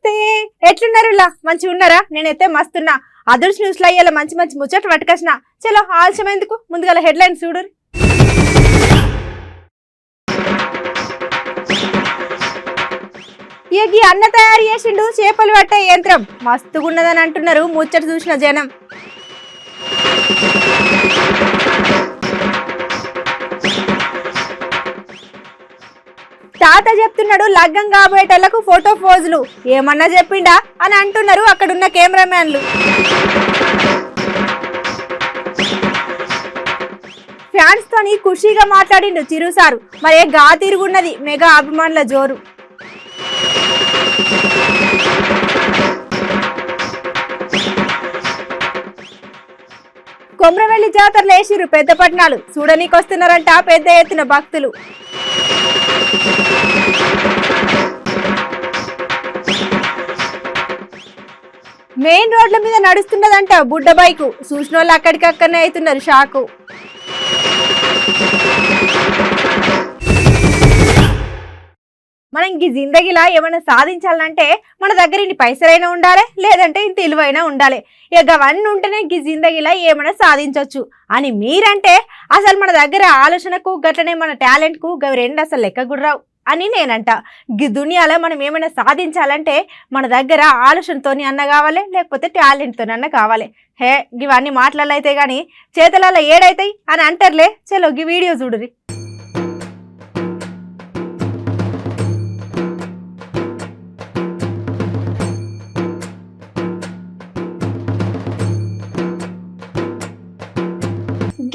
నమస్తే ఎట్లున్నారులా మంచిగా ఉన్నారా నేనైతే మస్తున్నా అదర్స్ న్యూస్ లో అయ్యేలా మంచి మంచి ముచ్చట్లు పట్టుకొచ్చిన చలో ఆలస్యం ఎందుకు ముందుగా హెడ్లైన్స్ చూడు ఈ అన్న తయారు చేసిండు చేపలు పట్టే యంత్రం మస్తుగున్నదని అంటున్నారు ముచ్చట చూసిన జనం తాత చెప్తున్నాడు లగ్గం కాబోయేటోళ్లకు ఫోటో పోజులు ఏమన్నా చెప్పిండా అని అంటున్నారు అక్కడున్న కెమెరామ్యాన్లు ఫ్యాన్స్ తోని ఖుషీగా మాట్లాడిండు చిరు సారు మరే గా తిరుగున్నది మెగా అభిమానుల జోరు కొమ్రవెల్లి జాతరలో వేసిరు పెద్ద పట్నాలు చూడనీకి వస్తున్నారంట పెద్ద ఎత్తున భక్తులు మెయిన్ రోడ్ల మీద నడుస్తున్నదంట బుడ్డ బైకు చూసిన వాళ్ళు అక్కడికక్కడనే అవుతున్నారు షాకు మనం ఇంక జిందగీలా ఏమైనా సాధించాలంటే మన దగ్గర ఇన్ని పైసలైనా ఉండాలి లేదంటే ఇంత ఇలువైనా ఉండాలి ఇక అవన్నీ ఉంటేనే ఇంక జిందగీలా ఏమైనా సాధించవచ్చు అని మీరంటే అసలు మన దగ్గర ఆలోచనకు గట్లనే మన టాలెంట్కు గవి రెండు అసలు లెక్క కూడా రావు అని నేనంట ఈ దునియాలో మనం ఏమైనా సాధించాలంటే మన దగ్గర ఆలోచనతోని అన్న కావాలి లేకపోతే టాలెంట్తోని అన్న కావాలి హే ఇవన్నీ మాటలైతే కానీ చేతులలో ఏడైతాయి అని అంటారులే చలో ఈ వీడియో చూడురి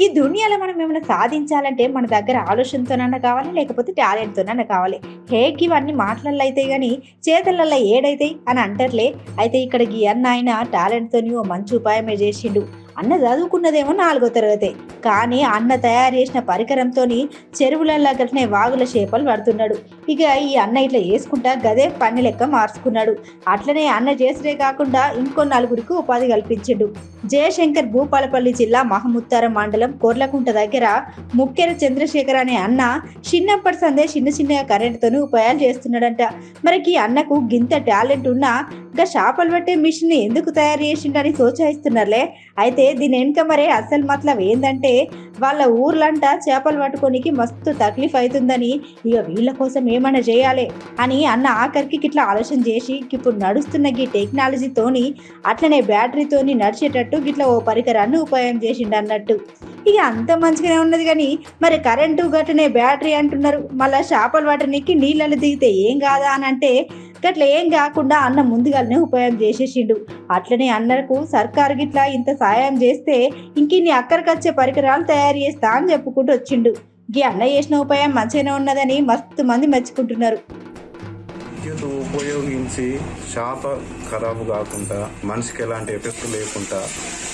ఈ దునియాలో మనం ఏమైనా సాధించాలంటే మన దగ్గర ఆలోచనతోనన్నా కావాలి లేకపోతే టాలెంట్తోనన్నా కావాలి హే ఇవన్నీ మాటలలో అయితే కానీ చేతులలో ఏడైతాయి అని అంటారులే అయితే ఇక్కడ ఈ అన్న ఆయన టాలెంట్తోని ఓ మంచి ఉపాయమే చేసిండు అన్న చదువుకున్నదేమో 4వ తరగతి కానీ అన్న తయారు చేసిన పరికరంతో చెరువులలో గట్లనే వాగుల చేపలు పడుతున్నాడు ఇక ఈ అన్న ఇట్లా వేసుకుంటా గదే పని లెక్క మార్చుకున్నాడు అట్లనే అన్న చేసుడే కాకుండా ఇంకో 4గురికి ఉపాధి కల్పించిండు జయశంకర్ భూపాలపల్లి జిల్లా మహముత్తారం మండలం కొర్లకుంట దగ్గర ముక్కెర చంద్రశేఖర్ అనే అన్న చిన్నప్పటి సందే చిన్నగా కరెంటుతోని ఉపాయాలు చేస్తున్నాడంట మరికి అన్నకు గింత టాలెంట్ ఉన్నా ఇంకా చేపలు పట్టే మిషన్ ఎందుకు తయారు చేసిండని సోచాయిస్తున్నారులే అయితే దీని వెనుక మరే అసలు మతలబ్ ఏందంటే వాళ్ళ ఊర్లంట చేపలు పట్టుకోనికి మస్తు తక్లీఫ్ అవుతుందని ఇక వీళ్ళ కోసం ఏమైనా చేయాలి అని అన్న ఆఖరికి ఇట్లా ఆలోచన చేసి ఇప్పుడు నడుస్తున్న ఈ టెక్నాలజీతోని అట్లనే బ్యాటరీతోని నడిచేటట్టు గిట్లా ఓ పరికరాన్ని ఉపాయం చేసిండు అన్నట్టు ఇక అంత మంచిగానే ఉన్నది కానీ మరి కరెంటు గట్లనే బ్యాటరీ అంటున్నారు మళ్ళీ చేపలు పట్టడానికి నీళ్ళని దిగితే ఏం కాదా అని అంటే గట్ల ఏం కాకుండా అన్న ముందుగానే ఉపాయం చేసేసిండు అట్లనే అన్నకు సర్కారు గిట్లా ఇంత సాయం చేస్తే ఇంకిన్ని అక్కడికొచ్చే పరికరాలు తయారు చేస్తా అని చెప్పుకుంటూ వచ్చిండు ఈ అన్న చేసిన ఉపాయం మంచిగానే ఉన్నదని మస్తు మంది మెచ్చుకుంటున్నారు విద్యుత్ ఉపయోగించి చేప ఖరాబు కాకుండా మనిషికి ఎలాంటి ఎఫెక్ట్ లేకుండా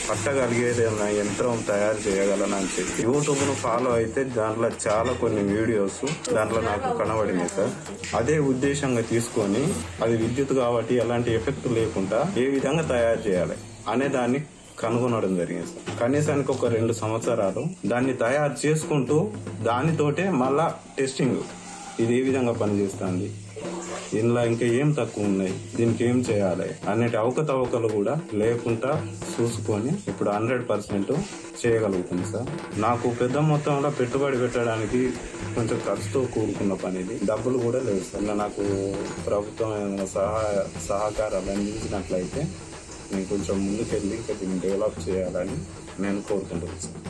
పట్టగలిగేదైనా యంత్రం తయారు చేయగలనని చెప్పి యూట్యూబ్ను ఫాలో అయితే దాంట్లో చాలా కొన్ని వీడియోస్ దాంట్లో నాకు కనబడినాయి సార్ అదే ఉద్దేశంగా తీసుకొని అది విద్యుత్ కాబట్టి ఎలాంటి ఎఫెక్ట్ లేకుండా ఏ విధంగా తయారు చేయాలి అనే దాన్ని కనుగొనడం జరిగింది సార్ కనీసానికి ఒక 2 సంవత్సరాలు దాన్ని తయారు చేసుకుంటూ దానితోటే మళ్ళా టెస్టింగ్ ఇది ఏ విధంగా పనిచేస్తుంది ఇందులో ఇంకా ఏం తక్కువ ఉన్నాయి దీనికి ఏం చేయాలి అన్నిటి అవకతవకలు కూడా లేకుండా చూసుకొని ఇప్పుడు 100% చేయగలుగుతుంది సార్ నాకు పెద్ద మొత్తంలో పెట్టుబడి పెట్టడానికి కొంచెం ఖర్చుతో కూడుకున్న పని ఇది డబ్బులు కూడా లేవు సార్ నాకు ప్రభుత్వం ఏమైనా సహకారాలు అందించినట్లయితే నేను కొంచెం ముందుకెళ్ళి ఇంకా దీన్ని డెవలప్ చేయాలని నేను కోరుకుంటున్నాను సార్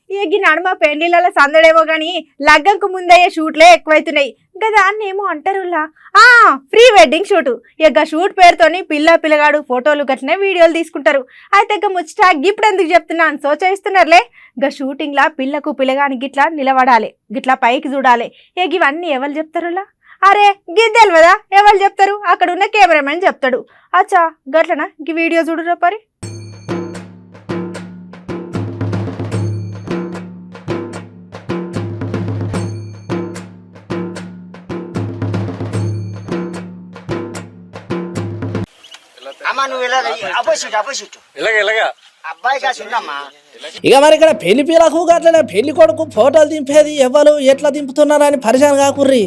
ఈ నడుమ పెళ్లిళ్ళ సందడేమో గాని లగ్గంకు ముందయ్యే షూట్లే ఎక్కువైతున్నాయి ఇంకా దాన్ని ఏమో అంటారులా ప్రీ వెడ్డింగ్ షూట్ ఇక షూట్ పేరుతోని పిల్లగాడు ఫోటోలు గట్లనే వీడియోలు తీసుకుంటారు అయితే ఇక ముచ్చట ఇప్పుడు ఎందుకు చెప్తున్నా అని సోచయిస్తున్నారులే ఇక షూటింగ్ లా పిల్లకు పిల్లగాని గిట్లా నిలబడాలి గిట్లా పైకి చూడాలి ఇక ఇవన్నీ ఎవరు చెప్తారులా అరే గిద్దెలు కదా ఎవరు చెప్తారు అక్కడ ఉన్న కెమెరామెన్ చెప్తాడు అచ్చా గట్లనా ఈ వీడియో చూడురా పరి నువ్వు ఇలాగ అపోజిట్ ఇలాగా అబ్బాయి కాసిందమ్మా. ఇక మరి ఇక్కడ పెళ్లి పిల్లకు అట్లనే పెళ్లి కొడుకు ఫోటోలు దింపేది ఎవరు ఎట్లా దింపుతున్నారని పరిశాన్ కాకుర్రి.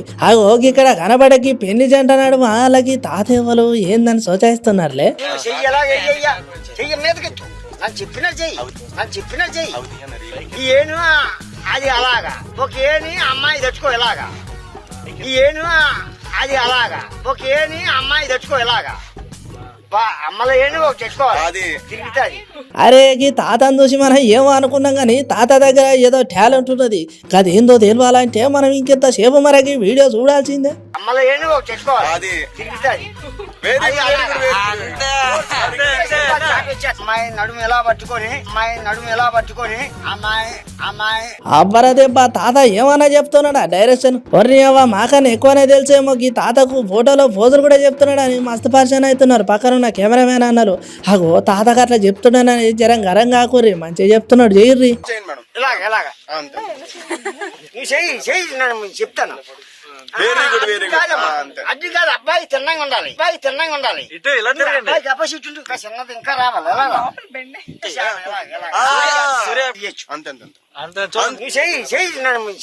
ఓగి ఇక్కడ కనబడకి పెళ్లి జంట నాడు వాళ్ళకి తాత ఎవరు ఏందని సోచాయిస్తున్నారులే. చెయ్యి ఎలాగ చెయ్యి మీదకెత్తు, నాకు చెప్పిన చెయ్యి ఈ ఏను అది అలాగా ఒక ఏని అమ్మాయి తెచ్చుకో ఇలాగా, ఈ ఏను అది అలాగా ఒక ఏని అమ్మాయి తెచ్చుకో ఇలాగా, అమ్మలో ఏని ఒక తెచ్చుకోవాలి తిరుగుతుంది. అరే ఈ తాతను చూసి మనం ఏమో అనుకున్నాం కానీ తాత దగ్గర ఏదో టాలెంట్ ఉన్నది, అదేందో తెలియాలంటే మనం ఇంకెంత సేపు మరకి వీడియో చూడాల్సిందే. అమ్మలో ఏని ఒక తెచ్చుకోవాలి తిరుగుతుంది. అమ్మాయి నడుము ఎలా పట్టుకొని అమ్మాయి అబ్బరా దెబ్బ తాత ఏమన్నా చెప్తున్నాడా డైరెక్షన్ వర్ణియవా మాకన్నా ఎక్కువనే తెలిసేమో ఈ తాతకు ఫోటోలో పోజులు కూడా చెప్తున్నాడు అని మస్తు పరిచయం అవుతున్నారు పక్కన ఉన్న కెమెరామెన్ అన్నారు. తాతకు అట్లా చెప్తున్నాడని జరం గరం కాకుర్రి మంచిగా చెప్తున్నాడు చెయ్యి. ఇలాగా చెయ్యి చెప్తాను. అది కాదు అబ్బాయి తిన్నంగా ఉండాలి, అబ్బాయికి అపోజిట్ చిన్నది ఇంకా రావాలి.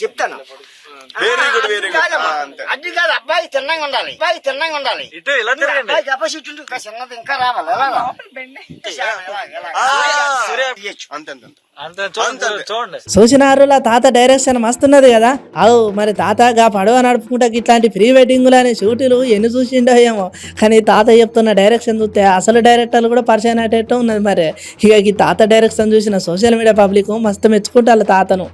చెప్తాను. అది కాదు అబ్బాయి తిన్నంగా ఉండాలి, అబ్బాయికి అపోజిట్ చిన్నది ఇంకా రావాలి. చూసినారులా తాత డైరెక్షన్ మస్తున్నది కదా. మరి తాత గా పడవ నడుపుకుంటా ఇట్లాంటి ప్రీ వెడ్డింగ్ అని షూటీలు ఎన్ని చూసిండో ఏమో, కానీ తాత చెప్తున్న డైరెక్షన్ చూస్తే అసలు డైరెక్టర్లు కూడా పరిచయం అయ్యేటట్టు ఉన్నది. మరి ఇక ఈ తాత డైరెక్షన్ చూసిన సోషల్ మీడియా పబ్లిక్ మస్తు మెచ్చుకుంటారు తాతను.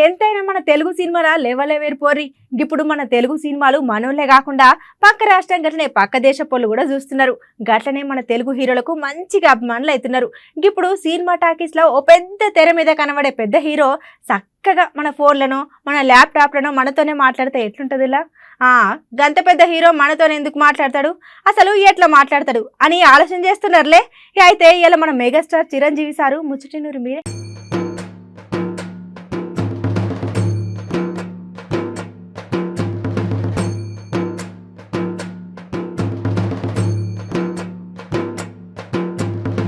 ఎంతైనా మన తెలుగు సినిమాల లెవెలే వేరిపోర్రి. ఇప్పుడు మన తెలుగు సినిమాలు మనోళ్ళే కాకుండా పక్క రాష్ట్రం గట్లనే పక్క దేశ పోళ్ళు కూడా చూస్తున్నారు. గట్లనే మన తెలుగు హీరోలకు మంచిగా అభిమానులు అవుతున్నారు. ఇప్పుడు సినిమా టాకీస్ లో ఓ పెద్ద తెర మీద కనబడే పెద్ద హీరో చక్కగా మన ఫోన్లను మన ల్యాప్టాప్లను మనతోనే మాట్లాడితే ఎట్లుంటది ఇలా? గంత పెద్ద హీరో మనతోనే ఎందుకు మాట్లాడతాడు, అసలు ఎట్లా మాట్లాడతాడు అని ఆలోచన చేస్తున్నారులే. అయితే ఇలా మన మెగాస్టార్ చిరంజీవి సారు ముచ్చటినూరు మీరే.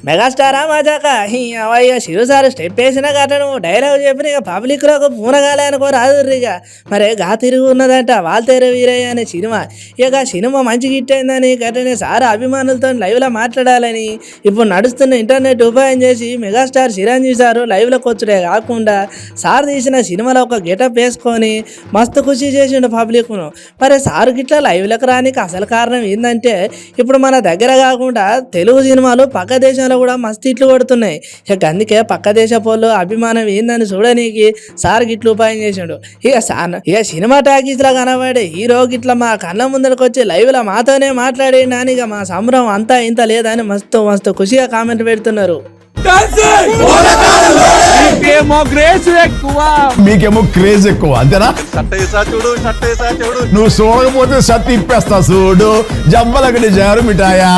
మెగాస్టారా మజాక అవయ్య శివసారి స్టెప్ వేసిన కట్టను డైలాగ్ చెప్పిన ఇక పబ్లిక్లో ఒక పూనగాలే అనుకో రాదు. ఇక మరి గా తిరిగి ఉన్నదంట వాల్తేరే వీరయ్య అనే సినిమా. ఇక సినిమా మంచి హిట్ అయిందని గట్టనే సార్ అభిమానులతో లైవ్లో మాట్లాడాలని ఇప్పుడు నడుస్తున్న ఇంటర్నెట్ ఉపాయం చేసి మెగాస్టార్ చిరంజీవి సారు లైవ్లోకి వచ్చుడే కాకుండా సార్ తీసిన సినిమాలో ఒక గెటప్ వేసుకొని మస్తు ఖుషి చేసిండు పబ్లిక్ను. మరి సారు గిట్లా లైవ్లోకి రానికి అసలు కారణం ఏంటంటే ఇప్పుడు మన దగ్గర కాకుండా తెలుగు సినిమాలు పక్క దేశంలో కూడా మస్తు ఇట్లు కొడుతున్నాయి. ఇక అందుకే పక్క దేశ పోళ్ళు అభిమానం ఏందని చూడనీకి సార్ గిట్లు ఉపాయం చేసిండు. ఇక సినిమా టాకీస్ లా కనబడే హీరో గిట్లా మా కళ్ళ ముందరికి వచ్చి లైవ్ లో మాతోనే మాట్లాడినాని ఇక మా సంబరం అంతా ఇంత లేదని మస్తు మస్తు ఖుషిగా కామెంట్ పెడుతున్నారు. మీకేమో క్రేజ్ ఎక్కువ అంతేనా? నువ్వు చూడకపోతే సత్తి ఇప్పేస్తా చూడు జబ్బలకటి జారు మిఠాయా.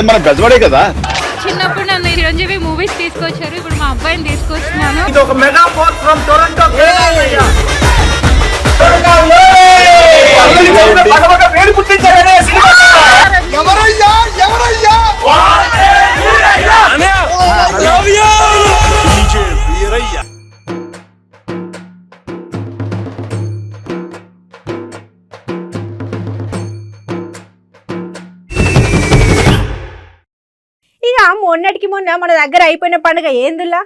మన గజవాడే కదా. చిన్నప్పుడు నన్ను చిరంజీవి మూవీస్ తీసుకొచ్చారు, ఇప్పుడు మా అబ్బాయిని తీసుకొచ్చినాను. మొన్నటికి మొన్న మన దగ్గర అయిపోయిన పండుగ ఏందుల్లా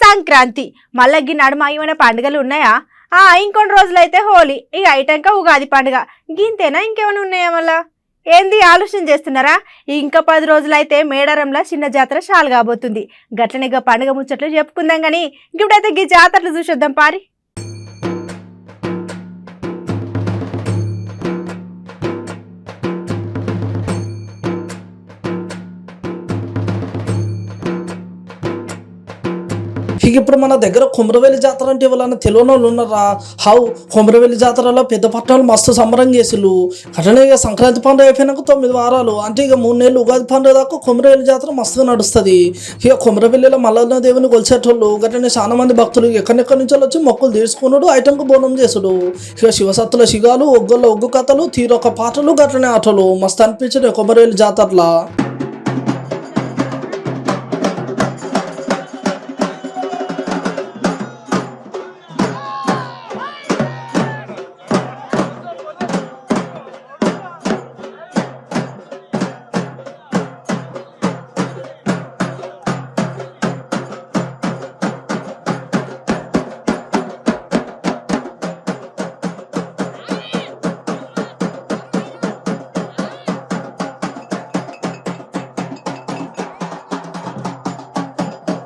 సంక్రాంతి. మళ్ళీ నడుమ ఏమైనా పండుగలు ఉన్నాయా? ఇంకొన్ని రోజులు అయితే హోలీ, ఇక అయిటాక ఉగాది పండుగ. గింతేనా ఇంకేమైనా ఉన్నాయా? మళ్ళా ఏంది ఆలోచన చేస్తున్నారా? ఇంకా 10 రోజులైతే మేడారంలో చిన్న జాతర చాలు కాబోతుంది. గట్లనే పండుగ ముచ్చట్లు చెప్పుకుందాం కానీ ఇప్పుడైతే ఈ జాతరలు చూసొద్దాం పారి. ఇక ఇప్పుడు మన దగ్గర కొమరవెల్లి జాతర అంటే ఎవరైనా తెలియని వాళ్ళు ఉన్నారా? కొమరవెల్లి జాతరలో పెద్ద పట్టణాలు మస్తు సంబరం చేసిళ్ళు. అట్లనే ఇక సంక్రాంతి పండుగ అయిపోయినాక 9 వారాలు అంటే ఇక 3 నెలలు ఉగాది పండుగ దాకా కొమరవెల్లి జాతర మస్తుగా నడుస్తుంది. ఇక కొమరవెల్లిలో మల్లన్న దేవుని కొలిచేటోళ్ళు గట్లనే చాలా మంది భక్తులు ఎక్కడెక్కడి నుంచి వచ్చి మొక్కులు తీర్చుకున్నాడు, ఐటంకు బోనం చేసుడు. ఇక శివసత్తుల శిగాలు, ఒగ్గొల్ల ఒగ్గు కథలు, తీరొక పాటలు గట్లనే ఆటలు మస్తు అనిపించినాయి కొమరవెల్లి జాతరలా.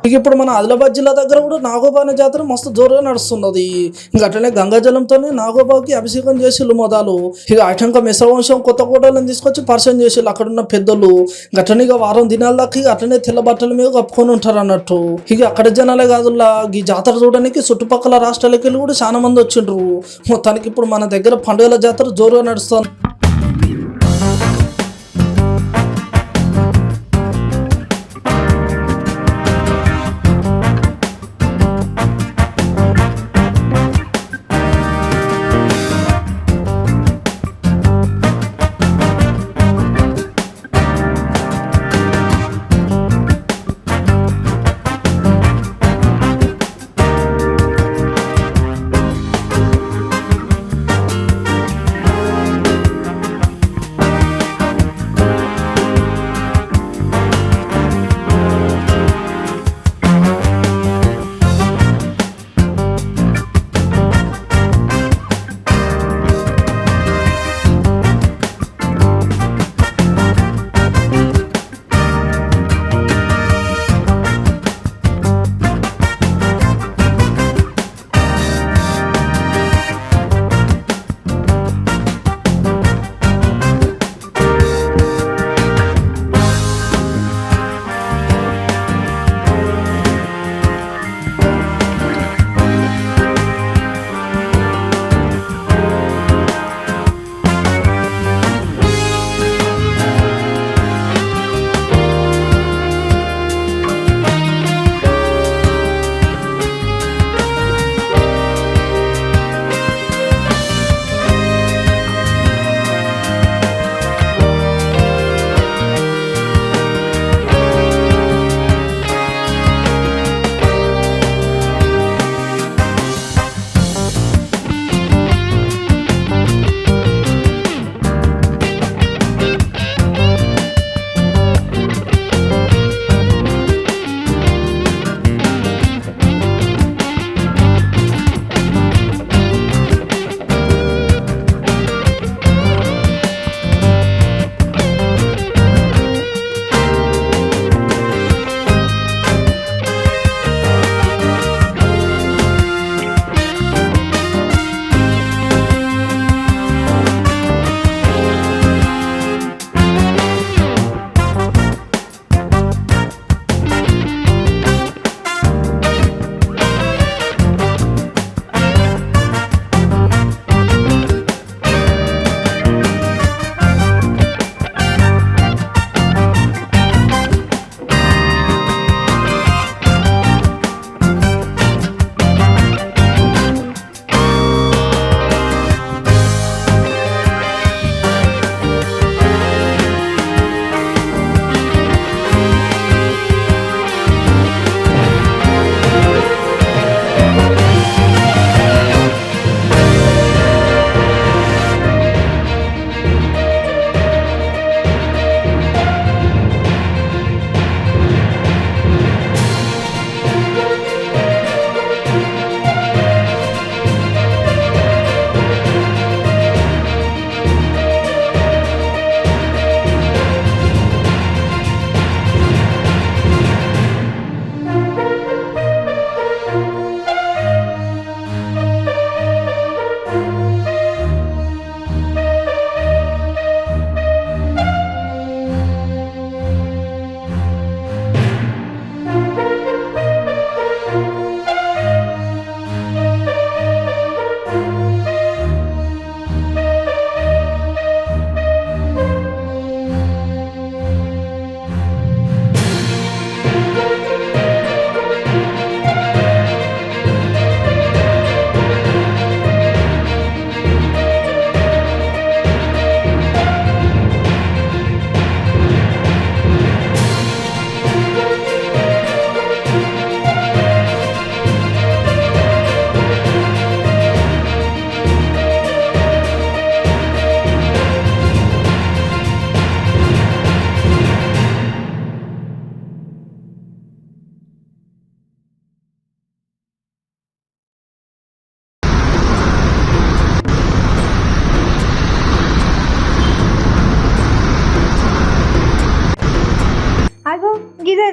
ఇక ఇప్పుడు మన ఆదిలాబాద్ జిల్లా దగ్గర కూడా నాగోబా అనే జాతర మస్తు జోరుగా నడుస్తున్నది. ఇంకా అట్లనే గంగాజలంతో నాగోబాకి అభిషేకం చేసిళ్ళు మొదలు. ఇక అటంక మిశ్రవంశం కొత్త కోటలను తీసుకొచ్చి పరిచయం చేసిళ్ళు అక్కడున్న పెద్దలు. గట్లనే ఇక వారం దినాల దాకా ఇక అట్లనే తెల్ల బట్టల మీద కప్పుకొని ఉంటారు అన్నట్టు. ఇక అక్కడ జనాలే కాదులా ఈ జాతర చూడడానికి చుట్టుపక్కల రాష్ట్రాలకి వెళ్ళి కూడా చాలా మంది వచ్చిండ్రు. మొత్తానికి ఇప్పుడు మన దగ్గర పండుగల జాతర జోరుగా నడుస్తుంది.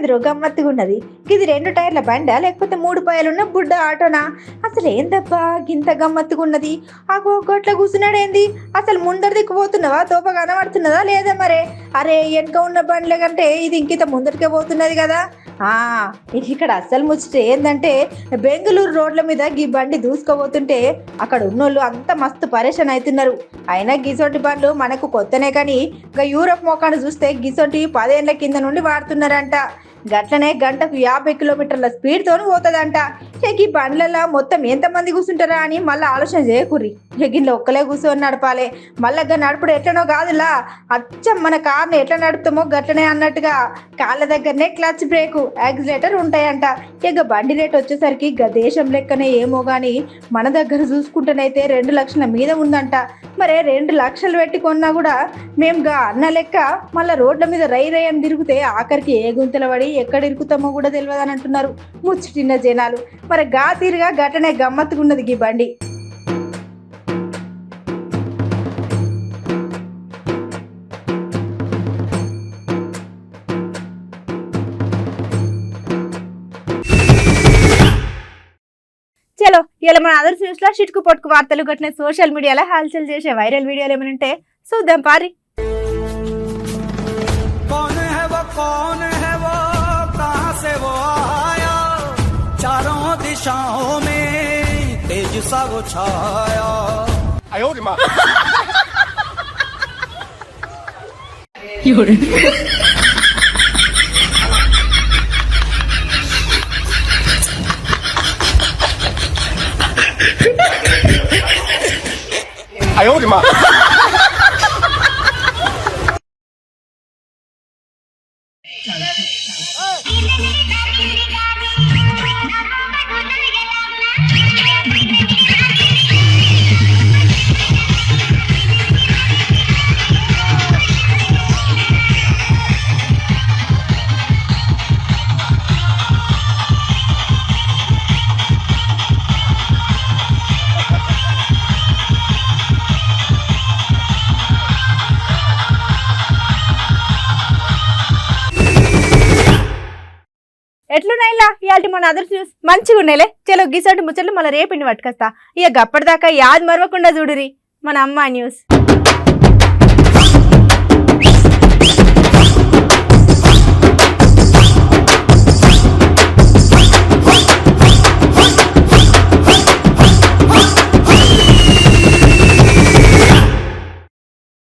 ఏంద్రో గమ్మత్తుగా ఉన్నది. ఇది 2 టైర్ల బండా లేకపోతే 3 పైలున్న బుడ్డ ఆటోనా? అసలు ఏందబ్బా గింత గమ్మత్తుగా ఉన్నది? ఆ గొట్ల కూర్చున్నాడేంది? అసలు ముందర దిక్కుపోతున్నావా? తోప కనబడుతున్నదా లేదా మరే? అరే వెనుక ఉన్న బండ్ల కంటే ఇది ఇంకిత ముందరికే పోతున్నది కదా. ఇక్కడ అస్సలు ముచ్చట ఏందంటే బెంగళూరు రోడ్ల మీద గీ బండి దూసుకోబోతుంటే అక్కడ ఉన్నోళ్ళు అంత మస్తు పరేషాన్ అవుతున్నారు. అయినా గిసొంటి బండ్లు మనకు కొత్తనే కానీ ఇంకా యూరప్ మోకాన్ని చూస్తే గిసొంటి 10 ఏళ్ల కింద నుండి వాడుతున్నారంట. గట్లనే గంటకు 50 కిలోమీటర్ల స్పీడ్తో పోతుందంట. ఈ బండ్లలో మొత్తం ఎంతమంది కూర్చుంటారా అని మళ్ళీ ఆలోచన చేయకుర్రి. గిన్నెలో ఒక్కలే కూర్చొని నడపాలి. మళ్ళీ నడుపుడు ఎట్లనో కాదులా, అచ్చం మన కార్ని ఎట్లా నడుపుతామో గట్లనే అన్నట్టుగా కాళ్ళ దగ్గరనే క్లచ్ బ్రేకు యాక్సిలేటర్ ఉంటాయంట. ఇక బండి రేట్ వచ్చేసరికి దేశం లెక్కనే ఏమో కానీ మన దగ్గర చూసుకుంటేనైతే 2 లక్షల మీద ఉందంట. మరే 2 లక్షలు పెట్టుకున్నా కూడా మేము అన్న లెక్క మళ్ళీ రోడ్ల మీద రై అని తిరిగితే ఆఖరికి ఏ గుంతల పడి ఎక్కడ ఇరుకుతామో కూడా తెలియదు అని అంటున్నారు ముచ్చటిన్న జనాలు. మరి తీరుగా గట్టనే గమ్మత్తుకున్నది ఈ బండి. చలో ఇలా మన అదర్స్ న్యూస్ లో చిటుకు పొట్టుకు వార్తలు గట్టిన సోషల్ మీడియాలో హల్చల్ చేసే వైరల్ వీడియోలు ఏమైనా చూద్దాం పారి. चारों दिशाओं में तेज सा वो छाया। ఎట్లున్నాయిలా ఇవాళ మన అదర్స్ న్యూస్ మంచిగా ఉన్నాయిలే. చలో గీసోటి ముచ్చట్లు మళ్ళీ రేపిండి పట్టుకొస్తా. ఇక గప్పటిదాకా యాద్ మరవకుండా చూడురి మన అమ్మ న్యూస్.